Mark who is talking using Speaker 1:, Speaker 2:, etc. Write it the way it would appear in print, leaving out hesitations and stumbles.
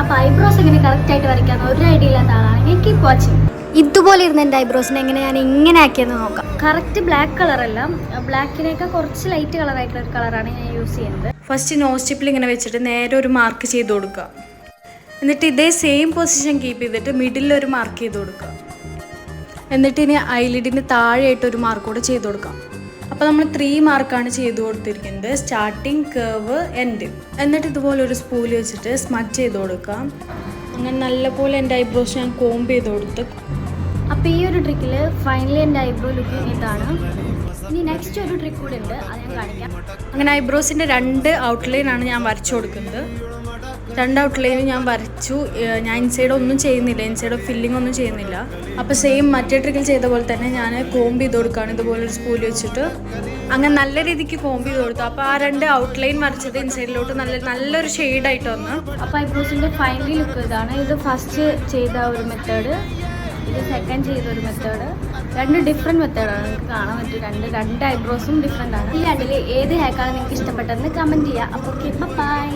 Speaker 1: അപ്പോൾ ഐബ്രോസ് എങ്ങനെ കറക്റ്റായിട്ട് വരയ്ക്കാമെന്ന് ഒരു ഐഡിയ ഇല്ലാത്ത ആളാണെങ്കിൽ കീപ്പ് വാച്ചിങ്. ഇതുപോലെ ഇരുന്ന് എൻ്റെ ഐബ്രോസിനെ എങ്ങനെ ഞാൻ ഇങ്ങനെ ആക്കിയെന്ന് നോക്കാം. കറക്റ്റ് ബ്ലാക്ക് കളറല്ല, ബ്ലാക്കിനേക്കാൾ കുറച്ച് ലൈറ്റ് കളറായിട്ടുള്ള ഒരു കളറാണ് ഞാൻ യൂസ് ചെയ്യുന്നത്.
Speaker 2: ഫസ്റ്റ് നോസ് സ്റ്റിപ്പിൽ ഇങ്ങനെ വെച്ചിട്ട് നേരെ ഒരു മാർക്ക് ചെയ്ത് കൊടുക്കുക. എന്നിട്ട് ഇതേ സെയിം പൊസിഷൻ കീപ്പ് ചെയ്തിട്ട് മിഡിൽ ഒരു മാർക്ക് ചെയ്ത് കൊടുക്കുക. എന്നിട്ട് ഇനി ഐലിഡിന് താഴെയായിട്ട് ഒരു മാർക്ക് കൂടെ ചെയ്ത് കൊടുക്കാം. അപ്പോൾ നമ്മൾ 3 മാർക്കാണ് ചെയ്ത് കൊടുത്തിരിക്കുന്നത്, സ്റ്റാർട്ടിങ്, കർവ്, എൻഡ്. എന്നിട്ട് ഇതുപോലെ ഒരു സ്പൂല് വെച്ചിട്ട് സ്മച്ച് ചെയ്ത് കൊടുക്കാം. അങ്ങനെ നല്ലപോലെ എൻ്റെ ഐബ്രോസ് ഞാൻ കോംബ് ചെയ്ത് കൊടുത്ത്.
Speaker 1: അപ്പോൾ ഈ ഒരു ട്രിക്കിൽ ഫൈനലി എൻ്റെ ഐബ്രോ ലുക്ക് ഇതാണ്. ഇനി നെക്സ്റ്റ് ഒരു ട്രിക്ക് കൂടെ ഉണ്ട്, അത് ഞാൻ കാണിക്കാം.
Speaker 2: അങ്ങനെ ഐബ്രോസിൻ്റെ 2 ഔട്ട്ലൈനാണ് ഞാൻ വരച്ചു കൊടുക്കുന്നത്. 2 ഔട്ട്ലൈന് ഞാൻ വരച്ചു. ഞാൻ ഇൻസൈഡ് ഒന്നും ചെയ്യുന്നില്ല, ഇൻസൈഡ് ഫില്ലിംഗ് ഒന്നും ചെയ്യുന്നില്ല. അപ്പോൾ സെയിം മറ്റേ ട്രിക്കിൽ ചെയ്ത പോലെ തന്നെ ഞാൻ കോംബ് ചെയ്ത് കൊടുക്കുകയാണ്, ഇതുപോലെ ഒരു സ്പൂല് വെച്ചിട്ട്. അങ്ങനെ നല്ല രീതിക്ക് കോംബ് ചെയ്ത് കൊടുത്തു. അപ്പോൾ ആ 2 ഔട്ട്ലൈൻ വരച്ചത് ഇൻസൈഡിലോട്ട് നല്ലൊരു ഷെയ്ഡായിട്ട് വന്നു.
Speaker 1: അപ്പോൾ ഐബ്രോസിൻ്റെ ഫൈനലി ലുക്ക് ഇതാണ്. ഇത് ഫസ്റ്റ് ചെയ്ത ഒരു മെത്തേഡ്, ഇത് സെക്കൻഡ് ചെയ്ത ഒരു മെത്തേഡ്. 2 ഡിഫറെൻറ്റ് മെത്തേഡാണ്, നിങ്ങൾക്ക് കാണാൻ പറ്റും. രണ്ട് ഐബ്രോസും ഡിഫറെൻ്റ് ആണ്. ഈ രണ്ടിൽ ഏത് ഹെയർ കളർ നിങ്ങൾക്ക് ഇഷ്ടപ്പെട്ടതെന്ന് കമൻറ്റ് ചെയ്യുക. അപ്പോൾ ബൈ.